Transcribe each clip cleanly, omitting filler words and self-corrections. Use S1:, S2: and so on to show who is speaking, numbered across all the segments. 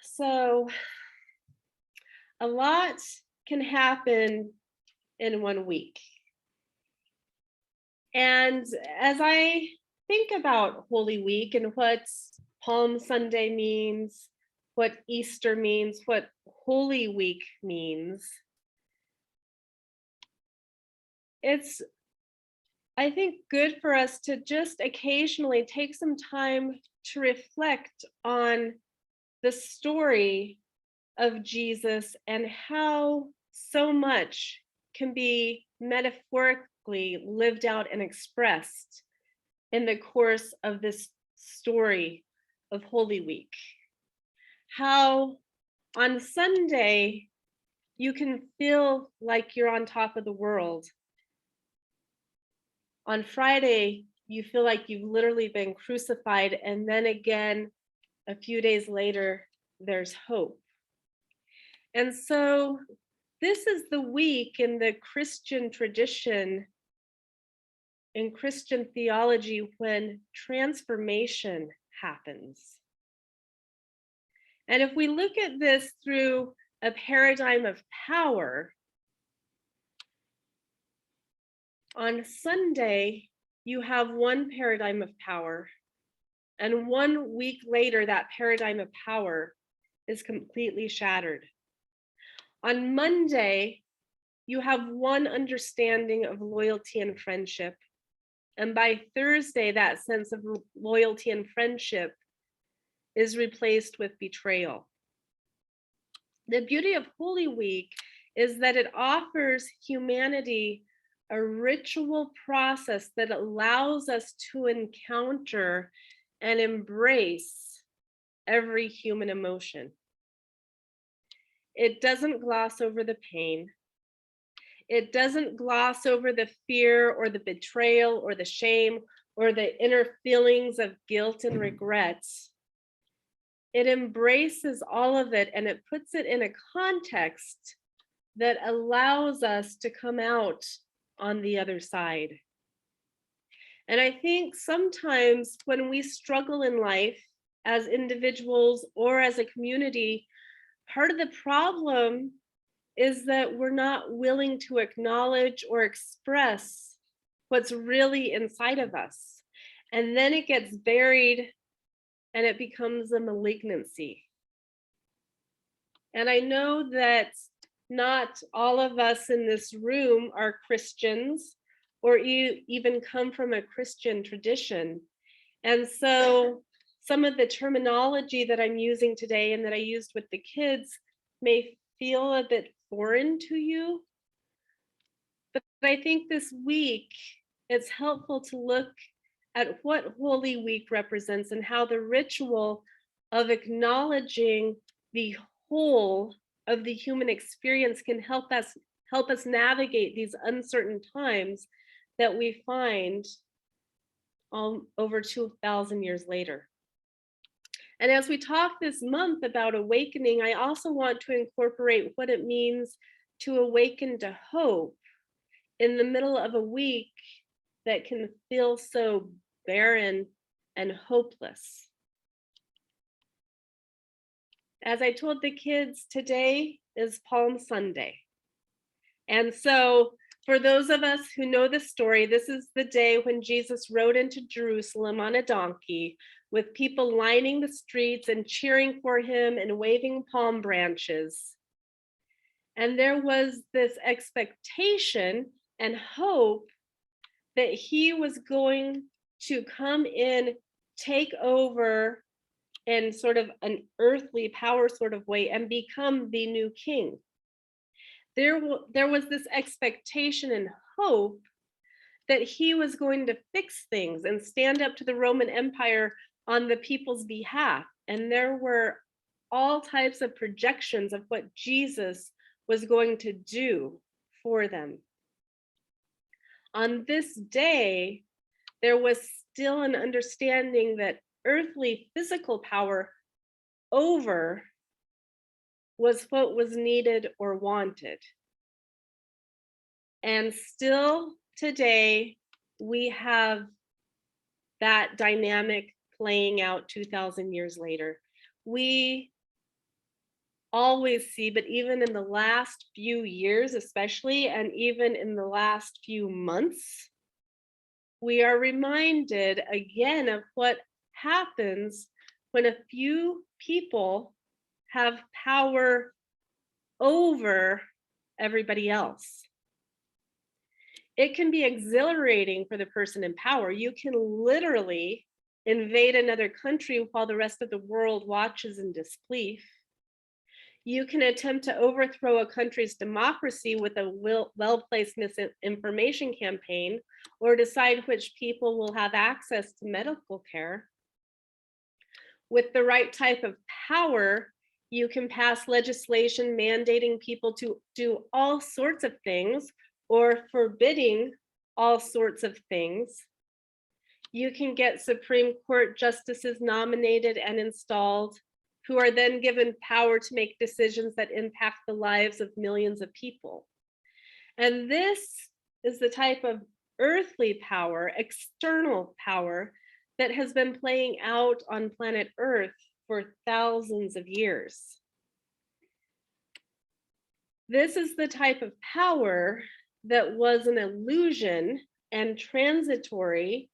S1: So, a lot can happen in 1 week. And as I think about Holy Week and what Palm Sunday means, what Easter means, what Holy Week means, it's, I think, good for us to just occasionally take some time to reflect on the story of Jesus and how so much can be metaphorically lived out and expressed in the course of this story of Holy Week. How on Sunday you can feel like you're on top of the world. On Friday, you feel like you've literally been crucified, and then again, a few days later, there's hope. And so this is the week in the Christian tradition, in Christian theology, when transformation happens. And if we look at this through a paradigm of power, on Sunday, you have one paradigm of power, and 1 week later, that paradigm of power is completely shattered. On Monday, you have one understanding of loyalty and friendship. And by Thursday, that sense of loyalty and friendship is replaced with betrayal. The beauty of Holy Week is that it offers humanity a ritual process that allows us to encounter and embrace every human emotion. It doesn't gloss over the pain. It doesn't gloss over the fear or the betrayal or the shame or the inner feelings of guilt and regret. It embraces all of it and it puts it in a context that allows us to come out on the other side. And I think sometimes when we struggle in life as individuals or as a community, part of the problem is that we're not willing to acknowledge or express what's really inside of us. And then it gets buried and it becomes a malignancy. And I know that not all of us in this room are Christians or even come from a Christian tradition. And so some of the terminology that I'm using today and that I used with the kids may feel a bit foreign to you. But I think this week it's helpful to look at what Holy Week represents and how the ritual of acknowledging the whole of the human experience can help us navigate these uncertain times that we find over 2,000 years later. And as we talk this month about awakening, I also want to incorporate what it means to awaken to hope in the middle of a week that can feel so barren and hopeless. As I told the kids, today is Palm Sunday. And so for those of us who know the story, this is the day when Jesus rode into Jerusalem on a donkey with people lining the streets and cheering for him and waving palm branches. And there was this expectation and hope that he was going to come in, take over in sort of an earthly power sort of way and become the new king. There was this expectation and hope that he was going to fix things and stand up to the Roman Empire on the people's behalf. And there were all types of projections of what Jesus was going to do for them. On this day, there was still an understanding that earthly physical power over was what was needed or wanted. And still today, we have that dynamic playing out 2,000 years later. We always see, but even in the last few years, especially, and even in the last few months, we are reminded again of what happens when a few people have power over everybody else. It can be exhilarating for the person in power. You can literally invade another country while the rest of the world watches in disbelief. You can attempt to overthrow a country's democracy with a well-placed misinformation campaign, or decide which people will have access to medical care. With the right type of power, you can pass legislation mandating people to do all sorts of things or forbidding all sorts of things. You can get Supreme Court justices nominated and installed, who are then given power to make decisions that impact the lives of millions of people. And this is the type of earthly power, external power, that has been playing out on planet Earth for thousands of years. This is the type of power that was an illusion and transitory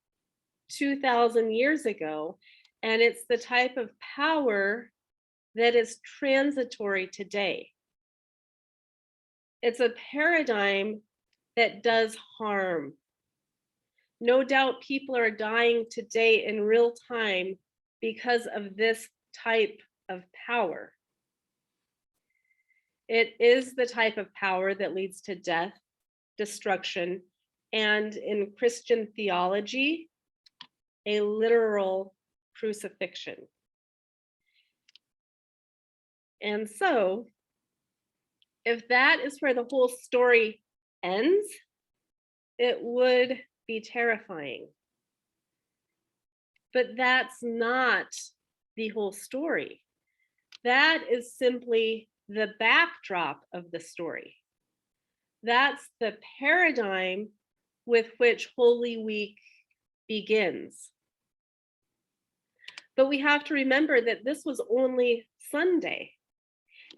S1: 2,000 years ago, and it's the type of power that is transitory today. It's a paradigm that does harm. No doubt people are dying today in real time because of this type of power. It is the type of power that leads to death, destruction, and in Christian theology, a literal crucifixion. And so, if that is where the whole story ends, it would be terrifying. But that's not the whole story. That is simply the backdrop of the story. That's the paradigm with which Holy Week begins. But we have to remember that this was only Sunday.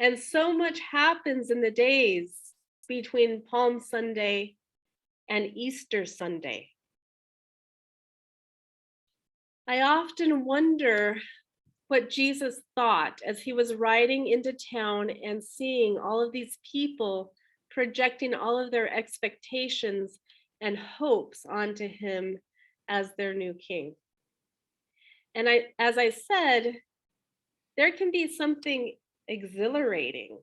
S1: And so much happens in the days between Palm Sunday and Easter Sunday. I often wonder what Jesus thought as he was riding into town and seeing all of these people projecting all of their expectations and hopes onto him as their new king. And as I said, there can be something exhilarating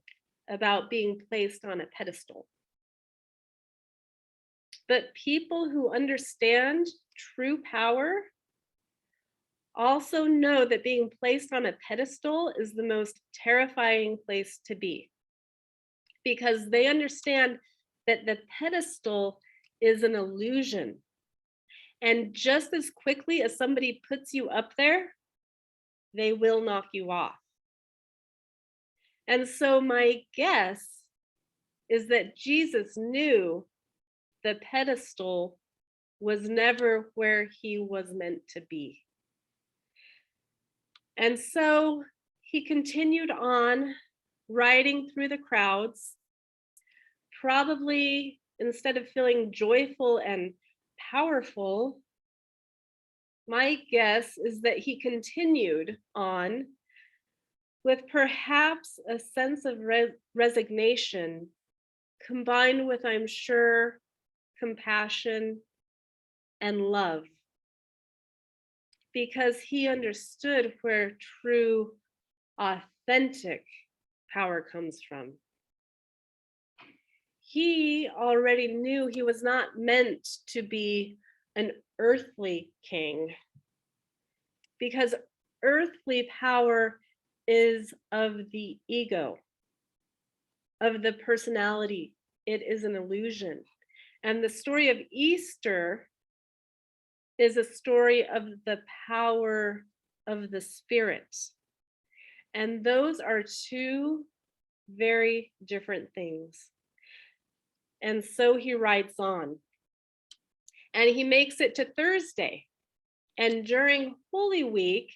S1: about being placed on a pedestal. But people who understand true power also know that being placed on a pedestal is the most terrifying place to be, because they understand that the pedestal is an illusion. And just as quickly as somebody puts you up there, they will knock you off. And so my guess is that Jesus knew the pedestal was never where he was meant to be. And so he continued on riding through the crowds, probably instead of feeling joyful and powerful, my guess is that he continued on with perhaps a sense of resignation, combined with, I'm sure, compassion and love, because he understood where true, authentic power comes from. He already knew he was not meant to be an earthly king, because earthly power is of the ego, of the personality. It is an illusion. And the story of Easter is a story of the power of the Spirit. And those are two very different things. And so he writes on. And he makes it to Thursday. And during Holy Week,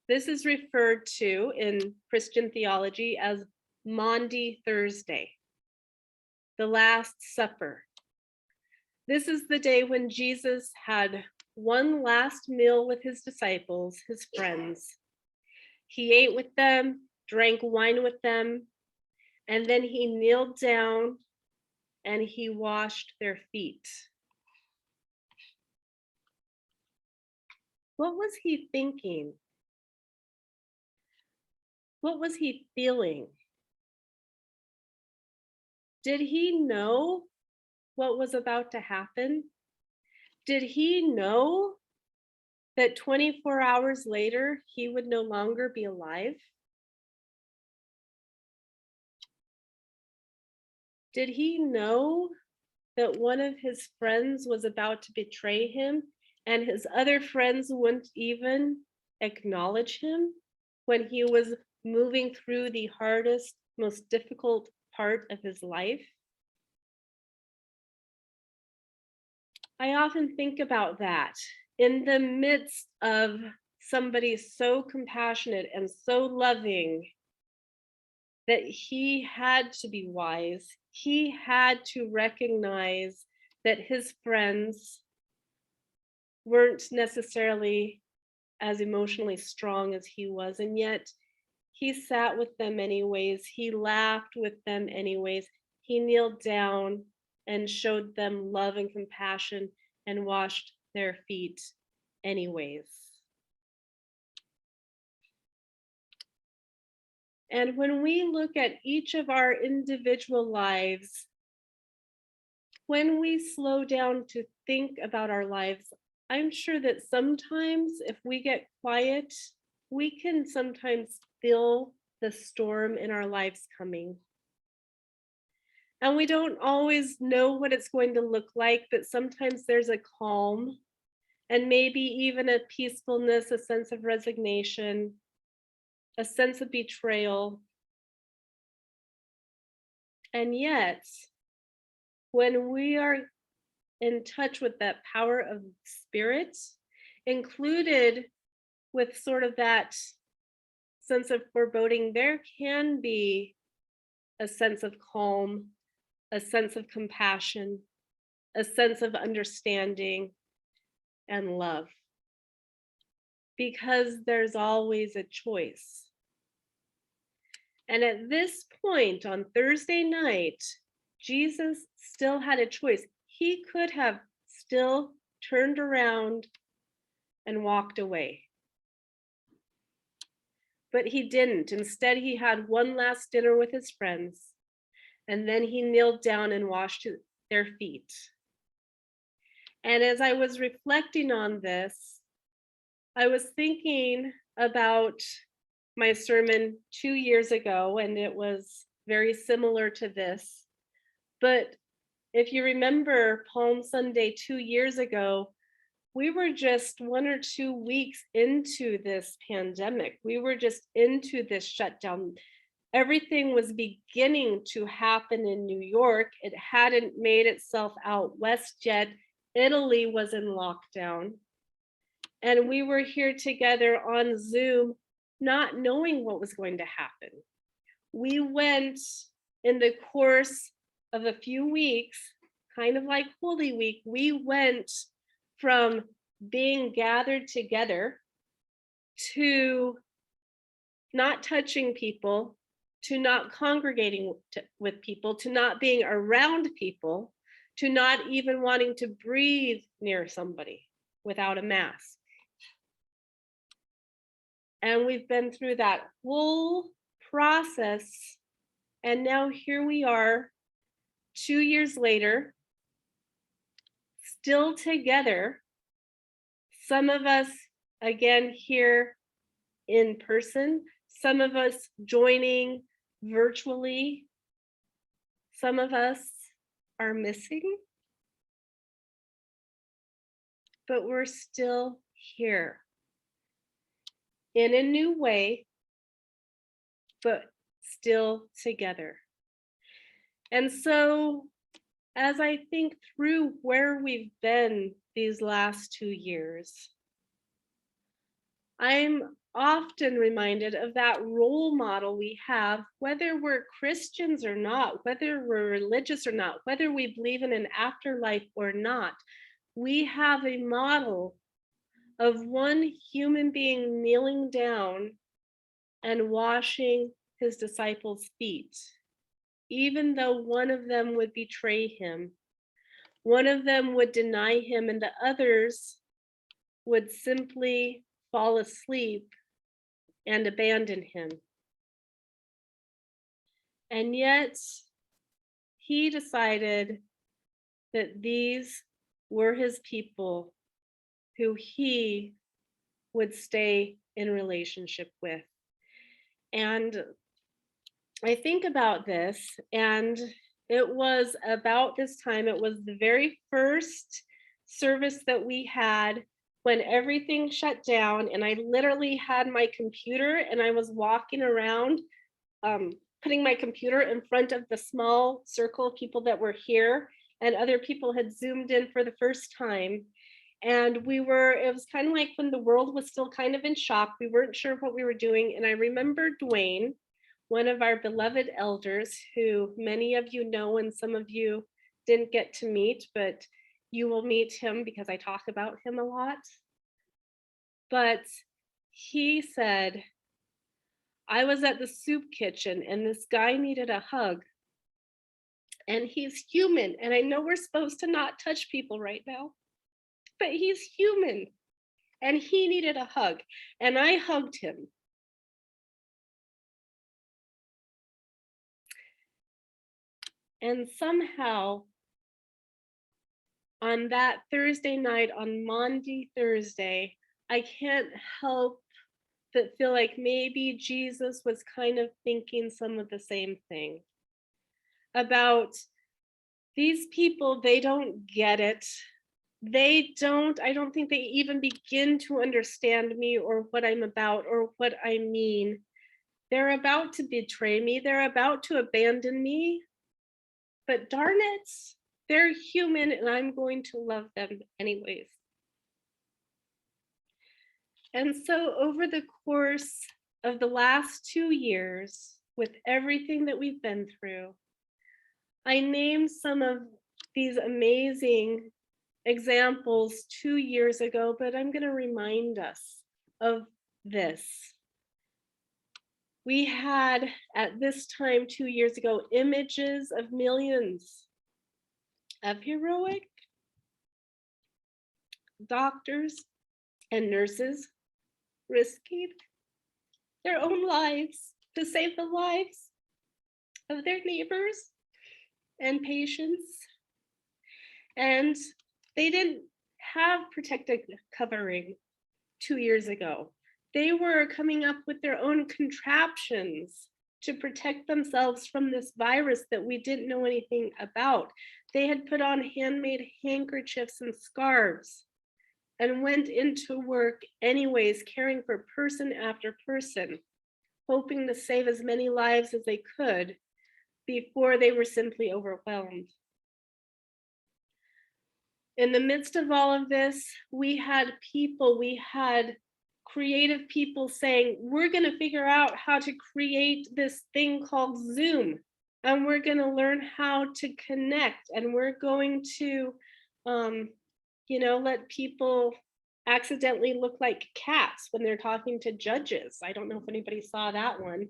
S1: this is referred to in Christian theology as Maundy Thursday, the Last Supper. This is the day when Jesus had one last meal with his disciples, his friends. He ate with them, drank wine with them, and then he kneeled down and he washed their feet. What was he thinking? What was he feeling? Did he know what was about to happen? Did he know that 24 hours later, he would no longer be alive? Did he know that one of his friends was about to betray him and his other friends wouldn't even acknowledge him when he was moving through the hardest, most difficult part of his life? I often think about that in the midst of somebody so compassionate and so loving that he had to be wise. He had to recognize that his friends weren't necessarily as emotionally strong as he was, and yet he sat with them anyways. He laughed with them anyways. He kneeled down and showed them love and compassion and washed their feet anyways. And when we look at each of our individual lives, when we slow down to think about our lives, I'm sure that sometimes if we get quiet, we can sometimes feel the storm in our lives coming. And we don't always know what it's going to look like, but sometimes there's a calm and maybe even a peacefulness, a sense of resignation, a sense of betrayal. And yet, when we are in touch with that power of spirit, included with sort of that sense of foreboding, there can be a sense of calm, a sense of compassion, a sense of understanding and love. Because there's always a choice. And at this point on Thursday night, Jesus still had a choice. He could have still turned around and walked away. But he didn't. Instead, he had one last dinner with his friends, and then he kneeled down and washed their feet. And as I was reflecting on this, I was thinking about my sermon 2 years ago, and it was very similar to this. But if you remember Palm Sunday 2 years ago, we were just 1 or 2 weeks into this pandemic. We were just into this shutdown. Everything was beginning to happen in New York. It hadn't made itself out west yet. Italy was in lockdown. And we were here together on Zoom, not knowing what was going to happen. We went in the course of a few weeks, kind of like Holy Week, we went from being gathered together to not touching people, to not congregating with people, to not being around people, to not even wanting to breathe near somebody without a mask. And we've been through that whole process. And now here we are 2 years later, still together. Some of us, again, here in person, some of us joining virtually, some of us are missing, but we're still here in a new way, but still together. And so as I think through where we've been these last 2 years, I'm often reminded of that role model we have, whether we're Christians or not, whether we're religious or not, whether we believe in an afterlife or not. We have a model of one human being kneeling down and washing his disciples' feet, even though one of them would betray him, one of them would deny him, and the others would simply fall asleep and abandon him. And yet, he decided that these were his people who he would stay in relationship with. And I think about this, and it was about this time, it was the very first service that we had when everything shut down, and I literally had my computer and I was walking around, putting my computer in front of the small circle of people that were here, and other people had zoomed in for the first time. And it was kind of like when the world was still kind of in shock. We weren't sure what we were doing. And I remember Dwayne, one of our beloved elders, who many of you know and some of you didn't get to meet, but you will meet him because I talk about him a lot. But he said, I was at the soup kitchen and this guy needed a hug. And he's human. And I know we're supposed to not touch people right now, but he's human. And he needed a hug. And I hugged him. And somehow, on that Thursday night, on Maundy Thursday, I can't help but feel like maybe Jesus was kind of thinking some of the same thing about these people. They don't get it. I don't think they even begin to understand me or what I'm about or what I mean. They're about to betray me. They're about to abandon me. But darn it, they're human and I'm going to love them anyways. And so over the course of the last 2 years, with everything that we've been through, I named some of these amazing examples 2 years ago, but I'm going to remind us of this. We had at this time 2 years ago images of millions of heroic doctors and nurses risking their own lives to save the lives of their neighbors and patients. And they didn't have protective covering 2 years ago. They were coming up with their own contraptions to protect themselves from this virus that we didn't know anything about. They had put on handmade handkerchiefs and scarves and went into work anyways, caring for person after person, hoping to save as many lives as they could before they were simply overwhelmed. In the midst of all of this, we had creative people saying, we're going to figure out how to create this thing called Zoom, and we're going to learn how to connect, and we're going to, let people accidentally look like cats when they're talking to judges. I don't know if anybody saw that one.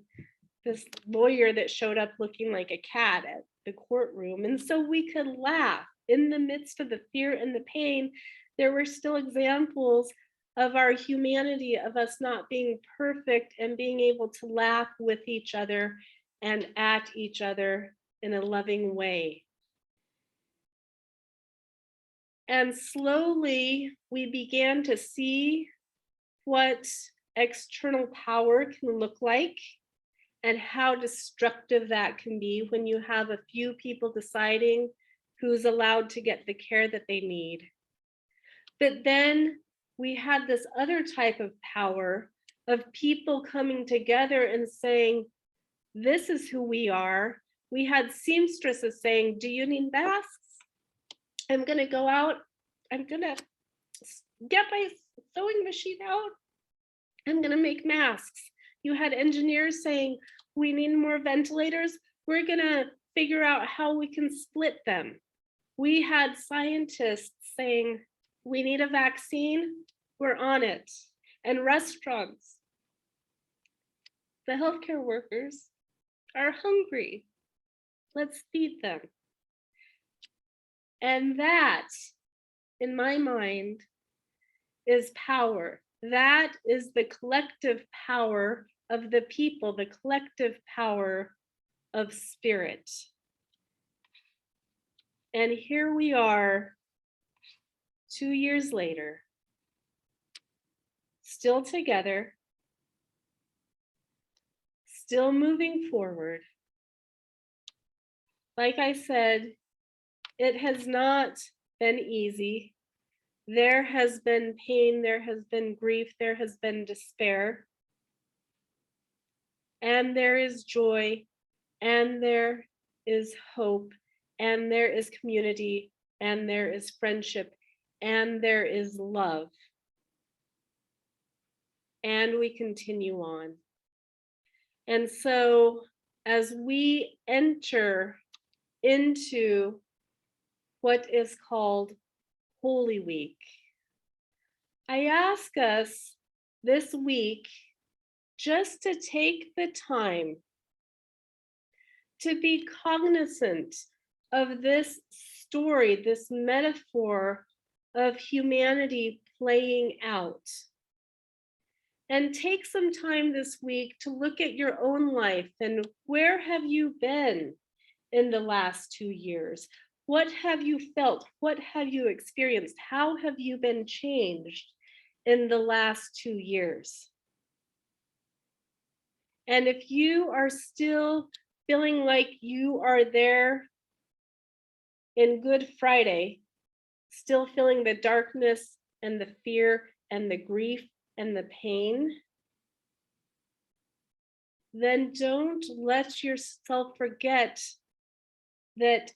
S1: This lawyer that showed up looking like a cat at the courtroom. And so we could laugh in the midst of the fear and the pain. There were still examples of our humanity, of us not being perfect and being able to laugh with each other and at each other in a loving way. And slowly we began to see what external power can look like and how destructive that can be when you have a few people deciding who's allowed to get the care that they need. But then we had this other type of power of people coming together and saying, this is who we are. We had seamstresses saying, do you need masks? I'm going to go out. I'm going to get my sewing machine out. I'm going to make masks. You had engineers saying, we need more ventilators. We're going to figure out how we can split them. We had scientists saying, we need a vaccine. We're on it. And restaurants, the healthcare workers are hungry. Let's feed them. And that, in my mind, is power. That is the collective power of the people, the collective power of spirit. And here we are, 2 years later, still together, still moving forward. Like I said, it has not been easy. There has been pain, there has been grief, there has been despair. And there is joy, and there is hope, and there is community, and there is friendship, and there is love. And we continue on. And so as we enter into what is called Holy Week, I ask us this week just to take the time to be cognizant of this story, this metaphor of humanity playing out. And take some time this week to look at your own life and where have you been in the last 2 years? What have you felt? What have you experienced? How have you been changed in the last 2 years? And if you are still feeling like you are there in Good Friday, still feeling the darkness and the fear and the grief and the pain, then don't let yourself forget that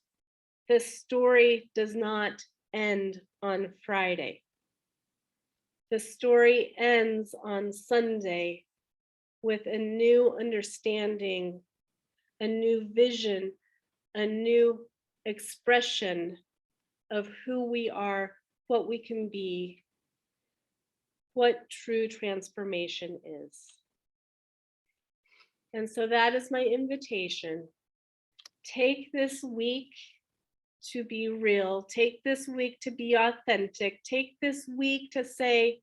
S1: the story does not end on Friday. The story ends on Sunday with a new understanding, a new vision, a new expression of who we are, what we can be, what true transformation is. And so that is my invitation. Take this week to be real. Take this week to be authentic. Take this week to say,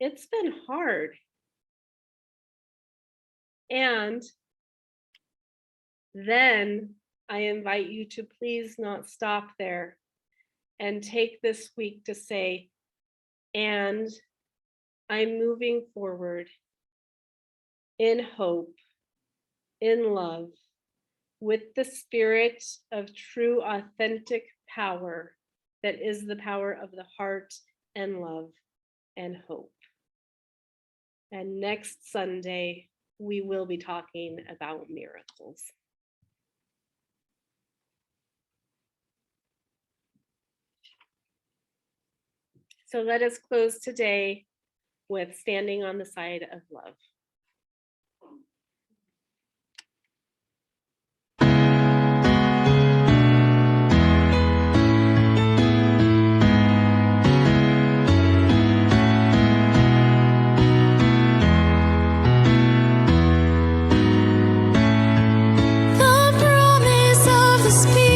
S1: it's been hard. And then I invite you to please not stop there and take this week to say, and I'm moving forward in hope, in love, with the spirit of true, authentic power that is the power of the heart and love and hope. And next Sunday, we will be talking about miracles. So let us close today with standing on the side of love.
S2: The promise of the Spirit.